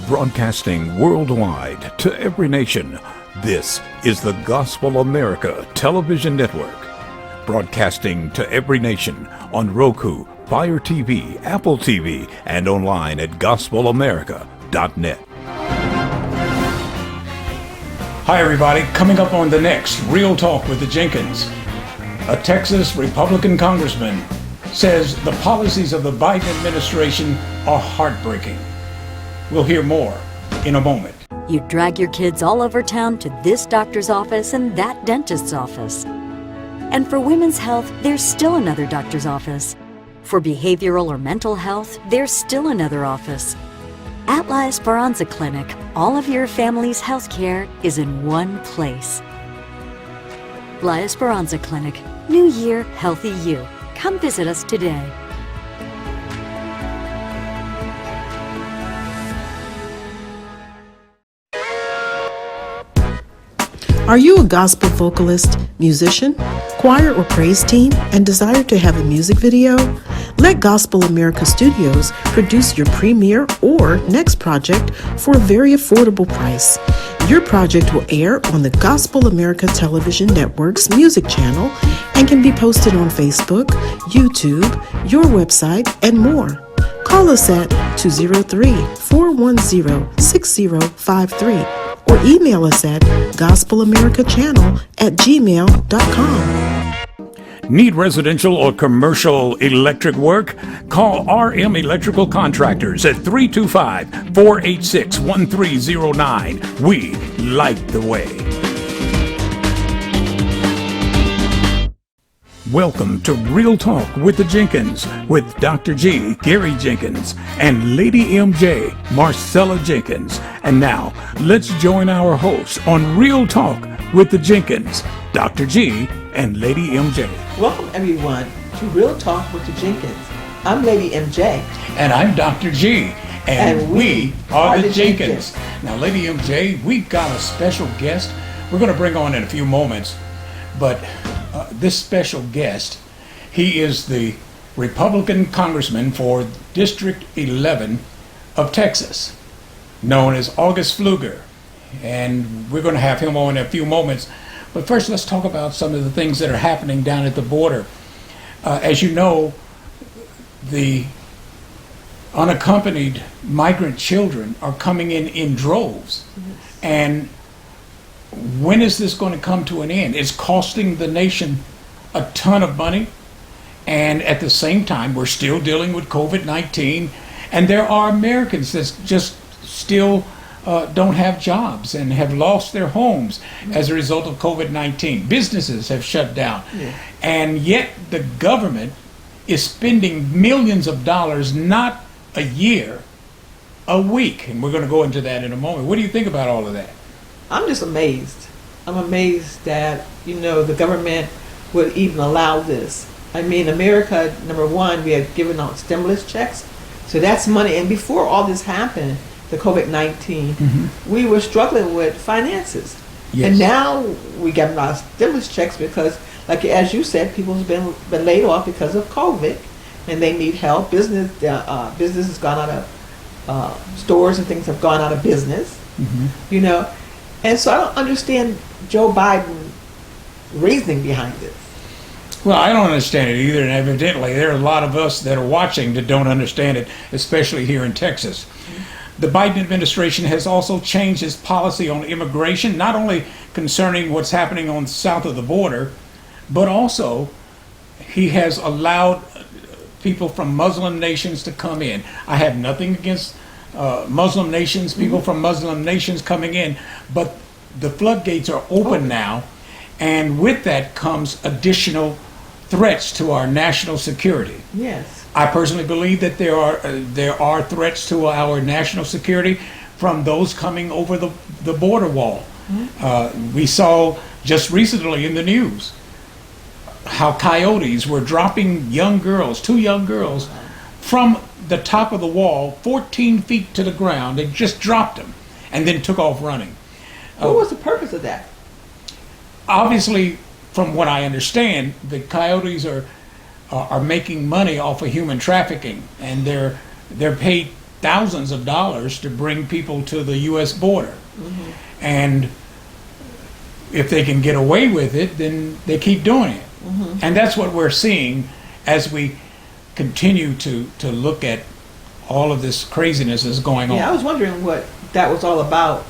Broadcasting worldwide to every nation, this is the Gospel America Television Network. Broadcasting to every nation on Roku, Fire TV, Apple TV, and online at gospelamerica.net. Hi everybody, coming up on the next Real Talk with the Jenkins. A Texas Republican congressman says the policies of the Biden administration are heartbreaking. We'll hear more in a moment. You drag your kids all over town to this doctor's office and that dentist's office. And for women's health, there's still another doctor's office. For behavioral or mental health, there's still another office. At La Esperanza Clinic, all of your family's health care is in one place. La Esperanza Clinic, New Year, Healthy You. Come visit us today. Are you a gospel vocalist, musician, choir or praise team, and desire to have a music video? Let Gospel America Studios produce your premiere or next project for a very affordable price. Your project will air on the Gospel America Television Network's music channel and can be posted on Facebook, YouTube, your website, and more. Call us at 203-410-6053 or email us at gospelamericachannel@gmail.com. Need residential or commercial electric work? Call RM Electrical Contractors at 325-486-1309. We light the way. Welcome to Real Talk with the Jenkins with Dr. G, Gary Jenkins, and Lady MJ, Marcella Jenkins. And now, let's join our hosts on Real Talk with the Jenkins, Dr. G and Lady MJ. Welcome, everyone, to Real Talk with the Jenkins. I'm Lady MJ. And I'm Dr. G. And we are the Jenkins. Now, Lady MJ, we've got a special guest we're going to bring on in a few moments. But this special guest, he is the Republican congressman for District 11 of Texas, known as August Pfluger. And we're going to have him on in a few moments. But first, let's talk about some of the things that are happening down at the border. As you know, the unaccompanied migrant children are coming in droves. Yes. And when is this going to come to an end? It's costing the nation a ton of money, and at the same time, we're still dealing with COVID-19, and there are Americans that just still don't have jobs and have lost their homes as a result of COVID-19. Businesses have shut down, and yet the government is spending millions of dollars, not a year, a week, and we're going to go into that in a moment. What do you think about all of that? I'm just amazed. I'm amazed that, the government would even allow this. I mean, America, number one, we had given out stimulus checks. So that's money. And before all this happened, the COVID-19, we were struggling with finances. Yes. And now we get a lot of stimulus checks because, like as you said, people have been laid off because of COVID, and they need help. Business has gone out of, stores and things have gone out of business, And so I don't understand Joe Biden's reasoning behind this. Well, I don't understand it either, and evidently there are a lot of us that are watching that don't understand it, especially here in Texas. The Biden administration has also changed its policy on immigration, not only concerning what's happening on south of the border, but also he has allowed people from Muslim nations to come in. I have nothing against Muslim nations, people from Muslim nations coming in, but the floodgates are open now, and with that comes additional threats to our national security. Yes. I personally believe that there are threats to our national security from those coming over the border wall. We saw just recently in the news how coyotes were dropping young girls, 2 young girls, from the top of the wall, 14 feet to the ground. They just dropped them and then took off running. What was the purpose of that? Obviously, from what I understand, the coyotes are making money off of human trafficking, and they're paid thousands of dollars to bring people to the U.S. border. And if they can get away with it, then they keep doing it. And that's what we're seeing as we continue to look at all of this craziness that's going on. Yeah, I was wondering what that was all about,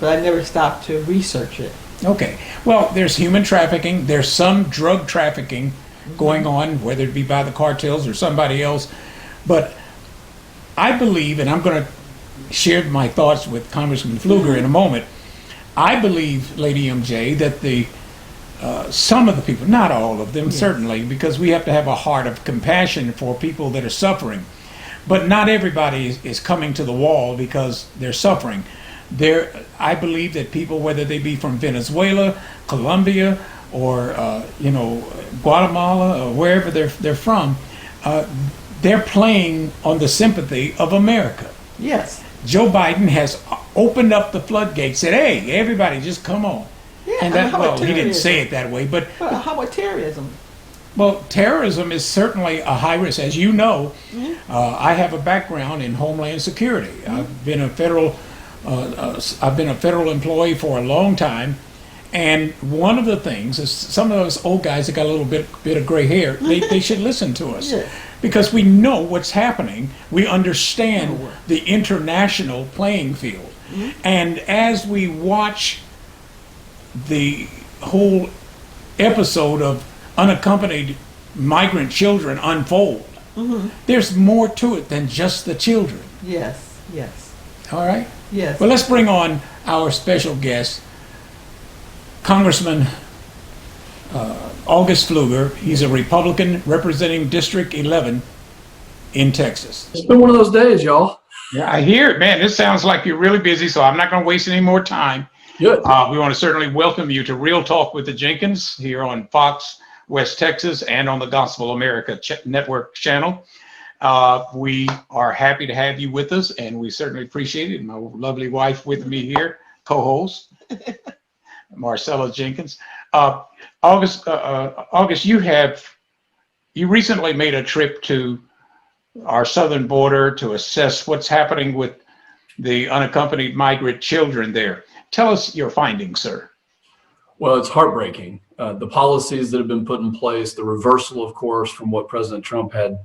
but I never stopped to research it. Okay. Well, there's human trafficking. There's some drug trafficking going on, whether it be by the cartels or somebody else. But I believe, and I'm going to share my thoughts with Congressman Pfluger in a moment, I believe, Lady MJ, that some of the people, not all of them, certainly, because we have to have a heart of compassion for people that are suffering. But not everybody is coming to the wall because they're suffering. I believe that people, whether they be from Venezuela, Colombia, or Guatemala, or wherever they're from, they're playing on the sympathy of America. Yes. Joe Biden has opened up the floodgates, said, "Hey, everybody, just come on." Yeah, And that, well, he didn't say it that way, but how about terrorism? well, terrorism is certainly a high risk. As you know, I have a background in Homeland Security. I've been a federal employee for a long time, and one of the things is some of those old guys that got a little bit of gray hair, they should listen to us. Yeah. Because we know what's happening. We understand the international playing field. And as we watch the whole episode of unaccompanied migrant children unfold, there's more to it than just the children. Yes, yes. All right? Yes. Well, let's bring on our special guest, Congressman August Pfluger. He's a Republican representing District 11 in Texas. It's been one of those days, y'all. Yeah, I hear it, man. This sounds like you're really busy, so I'm not going to waste any more time. Good. We want to certainly welcome you to Real Talk with the Jenkins here on Fox West Texas and on the Gospel America Network channel. We are happy to have you with us, and we certainly appreciate it. My lovely wife with me here, co-host, Marcella Jenkins. August, you recently made a trip to our southern border to assess what's happening with the unaccompanied migrant children there. Tell us your findings, sir. Well, it's heartbreaking. The policies that have been put in place, the reversal, of course, from what President Trump had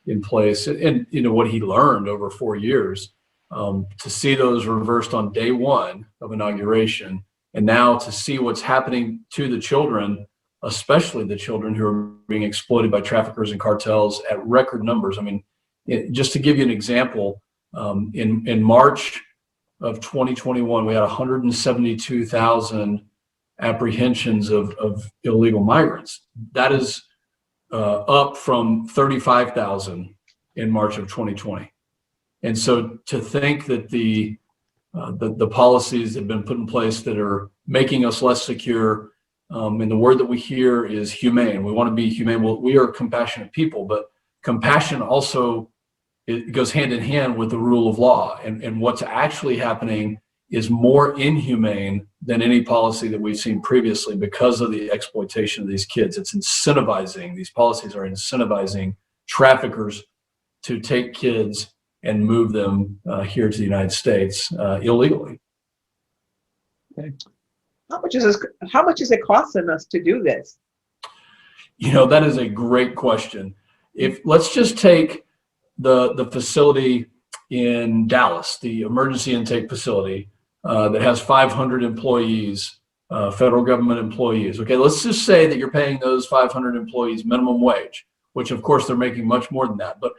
in place, and what he learned over 4 years, to see those reversed on day one of inauguration, and now to see what's happening to the children, especially the children who are being exploited by traffickers and cartels at record numbers. I mean, just to give you an example, in March of 2021, we had 172,000 apprehensions of illegal migrants. That is up from 35,000 in March of 2020. And so to think that the policies that have been put in place that are making us less secure, and the word that we hear is humane. We want to be humane. Well, we are compassionate people, but compassion also, it goes hand in hand with the rule of law. And what's actually happening is more inhumane than any policy that we've seen previously because of the exploitation of these kids. It's incentivizing, these policies are incentivizing traffickers to take kids and move them here to the United States illegally. Okay. How much is it costing us to do this? That is a great question. Let's just take the facility in Dallas, the emergency intake facility that has 500 employees, federal government employees. Okay, let's just say that you're paying those 500 employees minimum wage, which of course they're making much more than that. But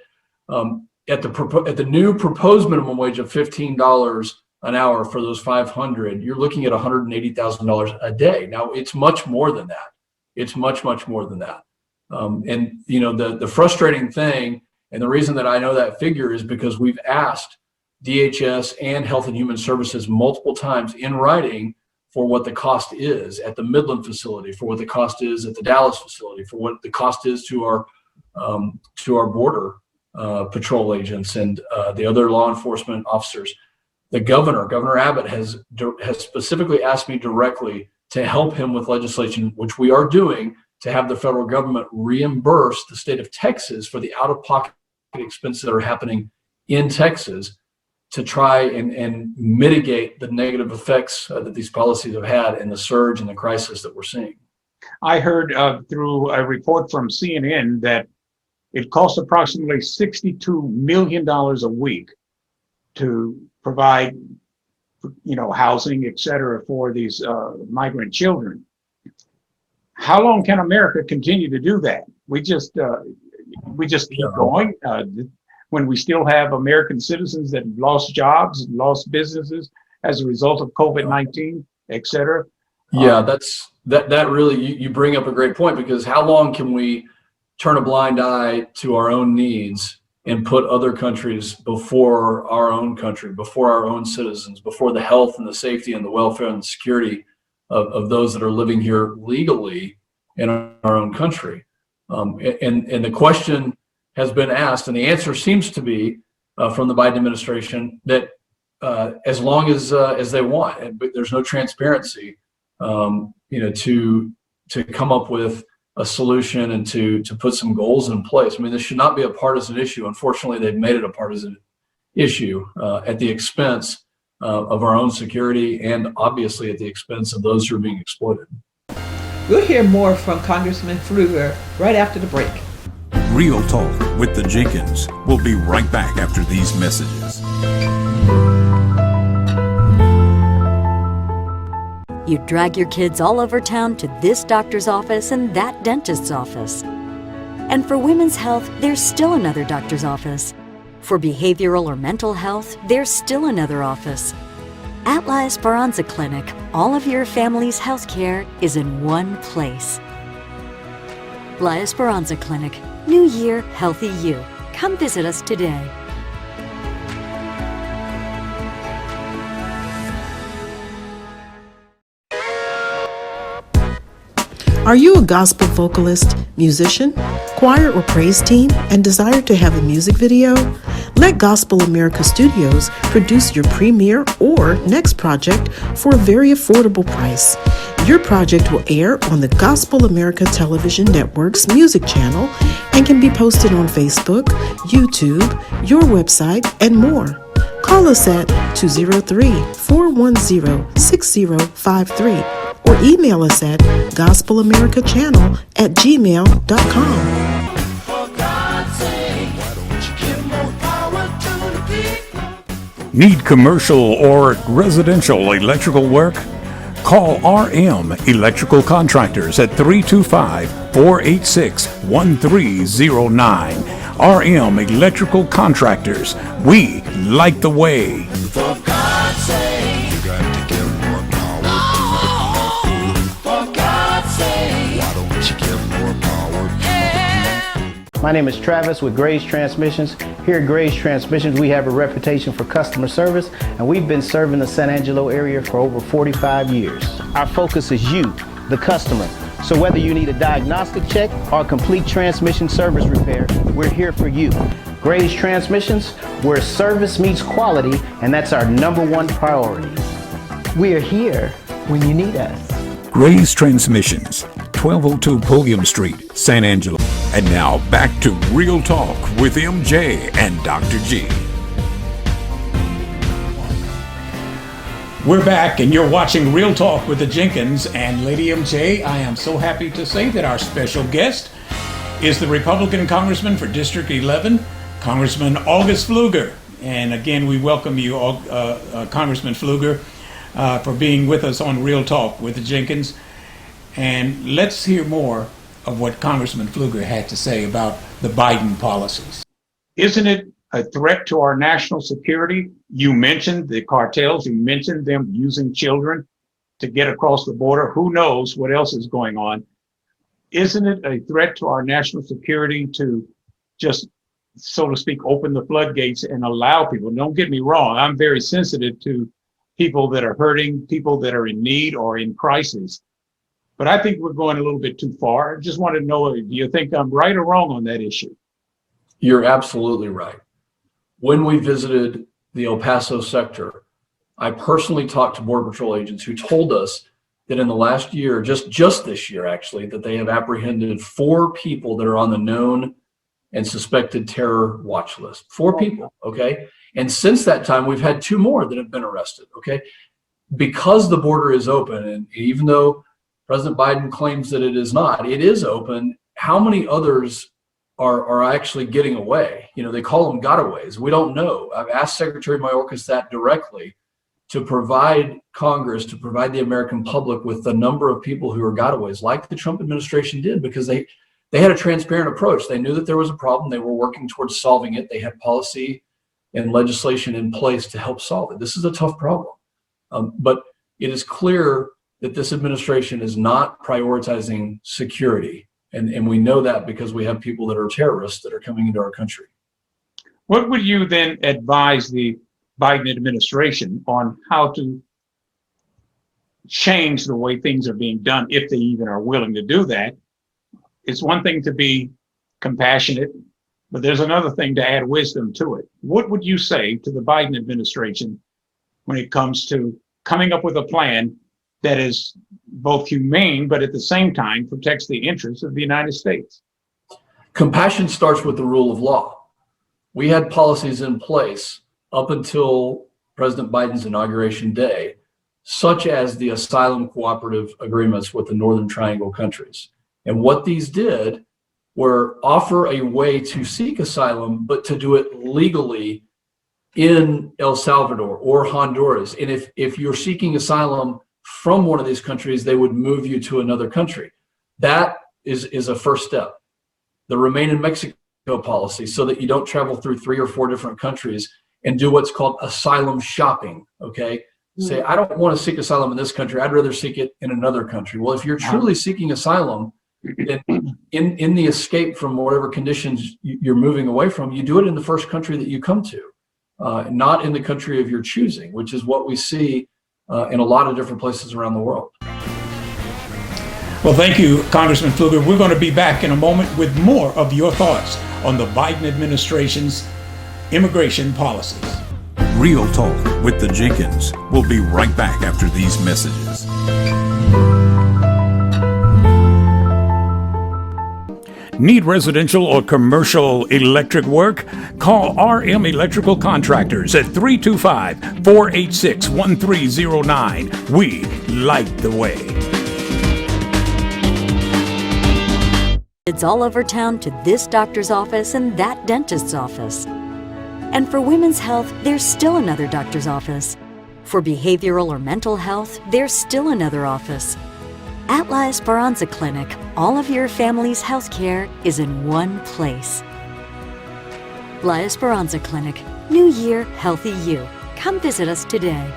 at the new proposed minimum wage of $15 an hour for those 500, you're looking at $180,000 a day. Now it's much more than that. It's much, much more than that. And the frustrating thing, and the reason that I know that figure is because we've asked DHS and Health and Human Services multiple times in writing for what the cost is at the Midland facility, for what the cost is at the Dallas facility, for what the cost is to our border patrol agents and the other law enforcement officers. The Governor Abbott has specifically asked me directly to help him with legislation, which we are doing, to have the federal government reimburse the state of Texas for the out-of-pocket expenses that are happening in Texas to try and mitigate the negative effects that these policies have had in the surge and the crisis that we're seeing? I heard through a report from CNN that it costs approximately $62 million a week to provide, housing, et cetera, for these migrant children. How long can America continue to do that? We just keep going when we still have American citizens that have lost jobs, lost businesses as a result of COVID-19, et cetera. Yeah, that really, you bring up a great point, because how long can we turn a blind eye to our own needs and put other countries before our own country, before our own citizens, before the health and the safety and the welfare and the security of those that are living here legally in our own country? And the question has been asked, and the answer seems to be from the Biden administration that as long as they want, but there's no transparency, to come up with a solution and to put some goals in place. I mean, this should not be a partisan issue. Unfortunately, they've made it a partisan issue at the expense of our own security, and obviously at the expense of those who are being exploited. We'll hear more from Congressman Pfluger right after the break. Real Talk with the Jenkins. We'll be right back after these messages. You drag your kids all over town to this doctor's office and that dentist's office. And for women's health, there's still another doctor's office. For behavioral or mental health, there's still another office. At La Esperanza Clinic, all of your family's health care is in one place. La Esperanza Clinic. New year, healthy you. Come visit us today. Are you a gospel vocalist, musician, choir or praise team, and desire to have a music video? Let Gospel America Studios produce your premiere or next project for a very affordable price. Your project will air on the Gospel America Television Network's music channel and can be posted on Facebook, YouTube, your website, and more. Call us at 203-410-6053 or email us at gospelamericachannel@gmail.com. Need commercial or residential electrical work? Call RM Electrical Contractors at 325-486-1309. RM Electrical Contractors. We light the way. For God's sake, you got to give more power to the people. For God's sake, why don't you give more power to the people? My name is Travis with Grace Transmissions. Here at Grace Transmissions, we have a reputation for customer service, and we've been serving the San Angelo area for over 45 years. Our focus is you, the customer. So whether you need a diagnostic check or a complete transmission service repair, we're here for you. Grace Transmissions, where service meets quality, and that's our #1 priority. We are here when you need us. Grace Transmissions, 1202 Pulliam Street, San Angelo. And now back to Real Talk with MJ and Dr. G. We're back, and you're watching Real Talk with the Jenkins and Lady MJ. I am so happy to say that our special guest is the Republican Congressman for District 11, Congressman August Pfluger. And again, we welcome you, Congressman Pfluger, for being with us on Real Talk with the Jenkins. And let's hear more of what Congressman Pfluger had to say about the Biden policies. Isn't it a threat to our national security? You mentioned the cartels, you mentioned them using children to get across the border. Who knows what else is going on? Isn't it a threat to our national security to just, so to speak, open the floodgates and allow people? Don't get me wrong, I'm very sensitive to people that are hurting, people that are in need or in crisis. But I think we're going a little bit too far. I just want to know, do you think I'm right or wrong on that issue? You're absolutely right. When we visited the El Paso sector, I personally talked to Border Patrol agents who told us that in the last year, just this year actually, that they have apprehended 4 people that are on the known and suspected terror watch list. 4 people, okay? And since that time, we've had 2 more that have been arrested, okay? Because the border is open, and even though President Biden claims that it is not, it is open. How many others are actually getting away? You know, they call them gotaways. We don't know. I've asked Secretary Mayorkas that directly, to provide Congress, to provide the American public with the number of people who are gotaways, like the Trump administration did, because they had a transparent approach. They knew that there was a problem. They were working towards solving it. They had policy and legislation in place to help solve it. This is a tough problem. But it is clear that this administration is not prioritizing security. And we know that because we have people that are terrorists that are coming into our country. What would you then advise the Biden administration on how to change the way things are being done, if they even are willing to do that? It's one thing to be compassionate, but there's another thing to add wisdom to it. What would you say to the Biden administration when it comes to coming up with a plan that is both humane, but at the same time protects the interests of the United States? Compassion starts with the rule of law. We had policies in place up until President Biden's inauguration day, such as the asylum cooperative agreements with the Northern Triangle countries. And what these did were offer a way to seek asylum, but to do it legally in El Salvador or Honduras. And if you're seeking asylum from one of these countries, they would move you to another country. That is a first step. The Remain in Mexico policy, so that you don't travel through 3 or 4 different countries and do what's called asylum shopping, okay? Say, I don't want to seek asylum in this country. I'd rather seek it in another country. Well, if you're truly seeking asylum, then in the escape from whatever conditions you're moving away from, you do it in the first country that you come to, not in the country of your choosing, which is what we see in a lot of different places around the world. Well, thank you, Congressman Pfluger. We're going to be back in a moment with more of your thoughts on the Biden administration's immigration policies. Real Talk with the Jenkins. We'll be right back after these messages. Need residential or commercial electric work? Call RM Electrical Contractors at 325-486-1309. We light the way. It's all over town to this doctor's office and that dentist's office. And for women's health, there's still another doctor's office. For behavioral or mental health, there's still another office. At La Esperanza Clinic, all of your family's health care is in one place. La Esperanza Clinic, New Year, Healthy You. Come visit us today.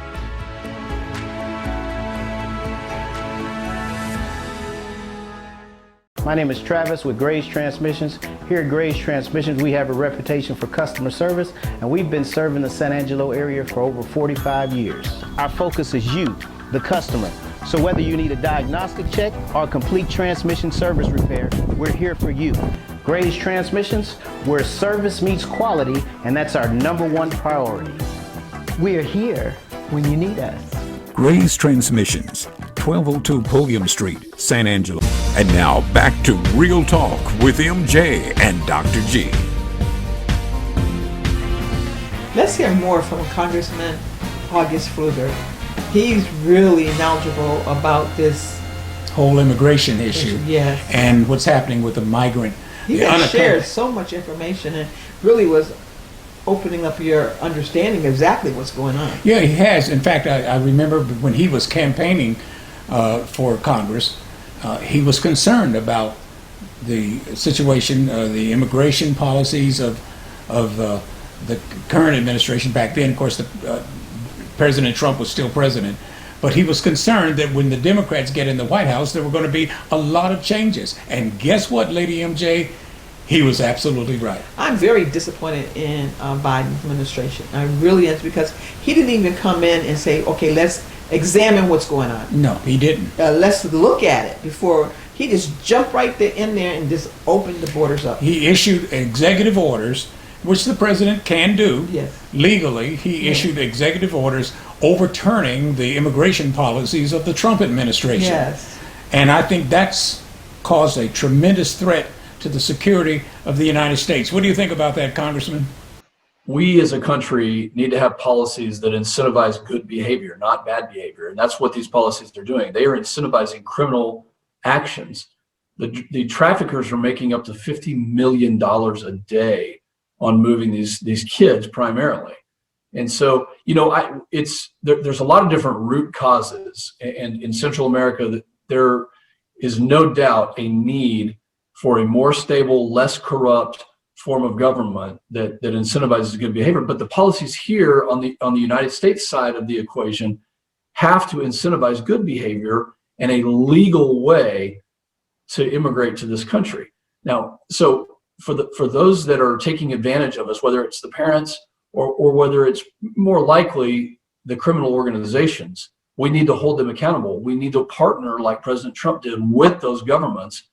My name is Travis with Grace Transmissions. Here at Grace Transmissions, we have a reputation for customer service, and we've been serving the San Angelo area for over 45 years. Our focus is you, the customer. So whether you need a diagnostic check or a complete transmission service repair, we're here for you. Grace Transmissions, where service meets quality, and that's our #1 priority. We're here when you need us. Gray's Transmissions, 1202 Pulliam Street, San Angelo. And now back to Real Talk with MJ and Dr. G. Let's hear more from Congressman August Pfluger. He's really knowledgeable about this Whole immigration issue. Yes. And what's happening with the migrant. He has shared so much information and really was opening up your understanding exactly what's going on. Yeah, he has. In fact, I remember when he was campaigning for Congress, he was concerned about the situation, the immigration policies of the current administration back then. Of course, President Trump was still president, but he was concerned that when the Democrats get in the White House, there were going to be a lot of changes. And guess what, Lady MJ? He was absolutely right. I'm very disappointed in Biden's administration. I really am, because he didn't even come in and say, okay, let's examine what's going on. No, he didn't. Let's look at it before. He just jumped right there in there and just opened the borders up. He issued executive orders, which the president can do. Yes. Legally, he issued executive orders overturning the immigration policies of the Trump administration. Yes. And I think that's caused a tremendous threat to the security of the United States. What do you think about that, Congressman? We as a country need to have policies that incentivize good behavior, not bad behavior. And that's what these policies are doing. They are incentivizing criminal actions. The traffickers are making up to $50 million a day on moving these kids primarily. And so, there's a lot of different root causes. And in Central America, there is no doubt a need for a more stable, less corrupt form of government that incentivizes good behavior. But the policies here on the United States side of the equation have to incentivize good behavior and a legal way to immigrate to this country. Now, so for those that are taking advantage of us, whether it's the parents or whether it's more likely the criminal organizations, we need to hold them accountable. We need to partner like President Trump did with those governments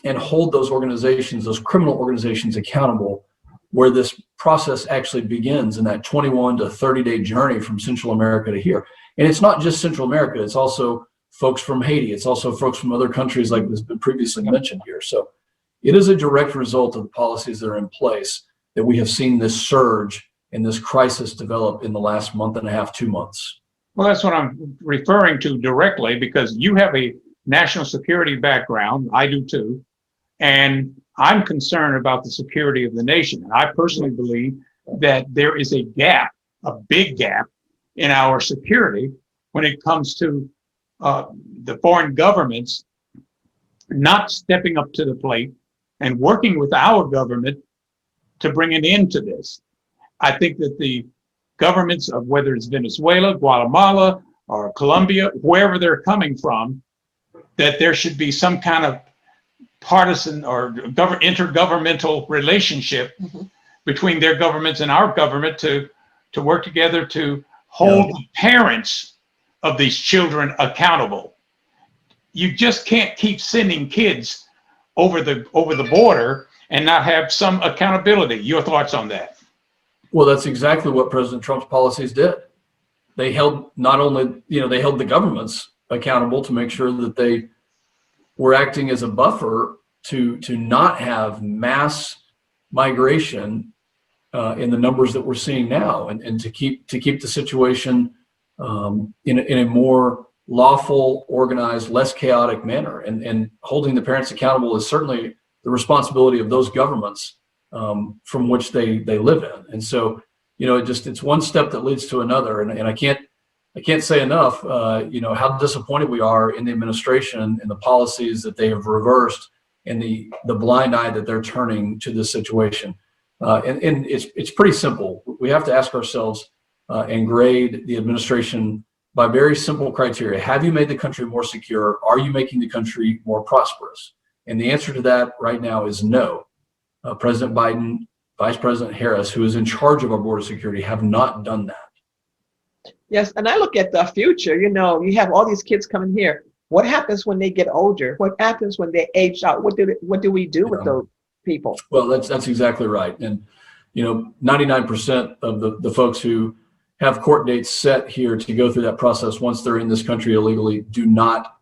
and hold those organizations, those criminal organizations, accountable, where this process actually begins in that 21 to 30-day journey from Central America to here. And it's not just Central America, it's also folks from Haiti. It's also folks from other countries like has been previously mentioned here. So it is a direct result of the policies that are in place that we have seen this surge and this crisis develop in the last month and a half, 2 months. Well, that's what I'm referring to directly, because you have a national security background. I do too. And I'm concerned about the security of the nation. And I personally believe that there is a gap, a big gap in our security when it comes to the foreign governments not stepping up to the plate and working with our government to bring an end to this. I think that the governments of whether it's Venezuela, Guatemala, or Colombia, wherever they're coming from, that there should be some kind of partisan or intergovernmental relationship between their governments and our government to work together to hold the parents of these children accountable. You just can't keep sending kids over the border and not have some accountability. Your thoughts on that? Well, that's exactly what President Trump's policies did. They held not only, they held the governments accountable to make sure that they were acting as a buffer to not have mass migration in the numbers that we're seeing now, and to keep the situation in a more lawful, organized, less chaotic manner. And holding the parents accountable is certainly the responsibility of those governments from which they live in. And so, it's one step that leads to another. And I can't say enough, how disappointed we are in the administration and the policies that they have reversed and the blind eye that they're turning to this situation. And it's pretty simple. We have to ask ourselves and grade the administration by very simple criteria. Have you made the country more secure? Are you making the country more prosperous? And the answer to that right now is no. President Biden, Vice President Harris, who is in charge of our border security, have not done that. Yes, and I look at the future. You have all these kids coming here. What happens when they get older? What happens when they age out? What do we do with those people? Well, that's exactly right. And 99% of the folks who have court dates set here to go through that process once they're in this country illegally do not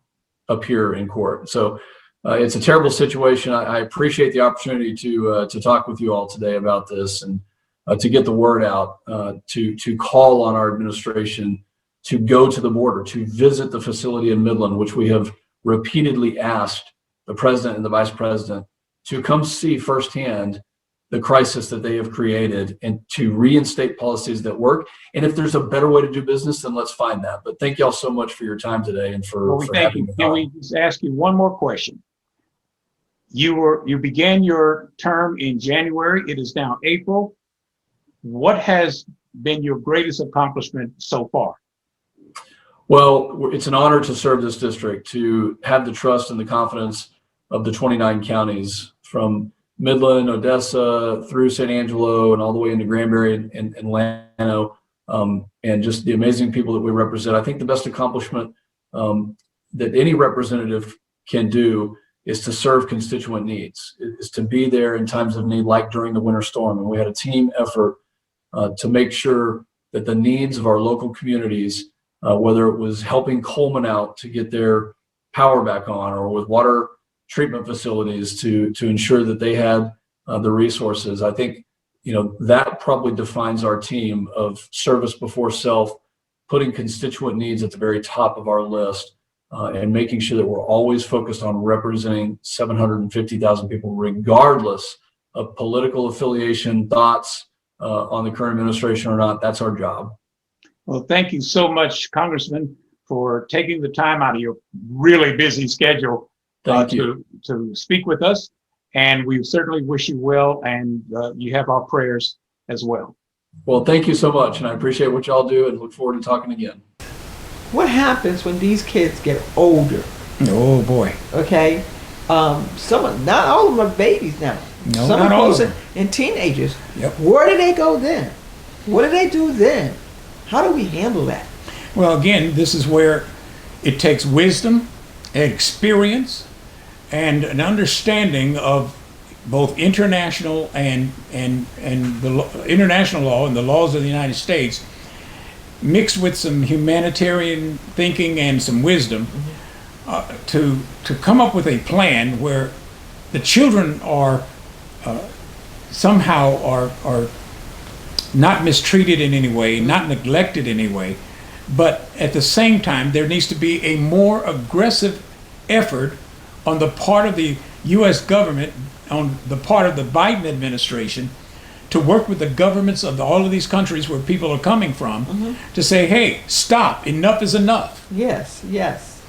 appear in court. So it's a terrible situation. I appreciate the opportunity to talk with you all today about this and to get the word out, to call on our administration to go to the border, to visit the facility in Midland, which we have repeatedly asked the president and the vice president to come see firsthand the crisis that they have created and to reinstate policies that work. And if there's a better way to do business, then let's find that. But thank y'all so much for your time today and for having me. Can we just ask you one more question? You began your term in January. It is now April. What has been your greatest accomplishment so far? Well, it's an honor to serve this district, to have the trust and the confidence of the 29 counties from Midland, Odessa, through San Angelo, and all the way into Granbury and Llano, and just the amazing people that we represent. I think the best accomplishment that any representative can do is to serve constituent needs, is to be there in times of need, like during the winter storm. And we had a team effort to make sure that the needs of our local communities, whether it was helping Coleman out to get their power back on, or with water treatment facilities to ensure that they had the resources. I think, that probably defines our team of service before self, putting constituent needs at the very top of our list, and making sure that we're always focused on representing 750,000 people, regardless of political affiliation, thoughts on the current administration or not. That's our job. Well, thank you so much, Congressman, for taking the time out of your really busy schedule to speak with us. And we certainly wish you well, and you have our prayers as well. Well, thank you so much, and I appreciate what y'all do and look forward to talking again. What happens when these kids get older? Oh, boy. Okay? Not all of them are babies now. No, some not are all of closer them. and teenagers. Yep. Where do they go then? What do they do then? How do we handle that? Well, again, this is where it takes wisdom, experience, and an understanding of both international and the international law and the laws of the United States, mixed with some humanitarian thinking and some wisdom, to come up with a plan where the children are somehow are not mistreated in any way, not neglected in any way, but at the same time there needs to be a more aggressive effort on the part of the U.S. government, on the part of the Biden administration, to work with the governments of all of these countries where people are coming from, to say, hey, stop, enough is enough. Yes, yes.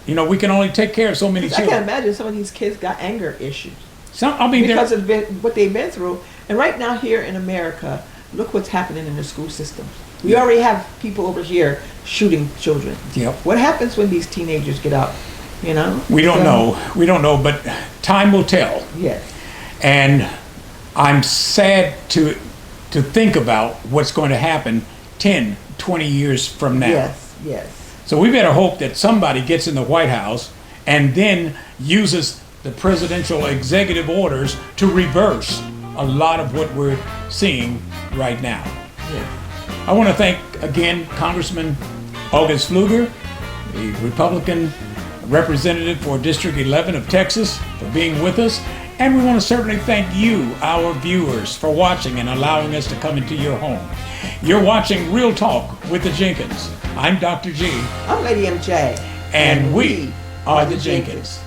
We can only take care of so many I children. can't imagine some of these kids got anger issues Because because of what they've been through. And right now here in America, look what's happening in the school systems. We already have people over here shooting children. Yep. What happens when these teenagers get out? We don't know, but time will tell. Yes. And I'm sad to think about what's going to happen 10, 20 years from now. Yes, yes. So we better hope that somebody gets in the White House and then uses the presidential executive orders to reverse a lot of what we're seeing right now. Yes. I want to thank again Congressman August Pfluger, the Republican representative for District 11 of Texas, for being with us. And we want to certainly thank you, our viewers, for watching and allowing us to come into your home. You're watching Real Talk with the Jenkins. I'm Dr. G. I'm Lady MJ. And we are the Jenkins.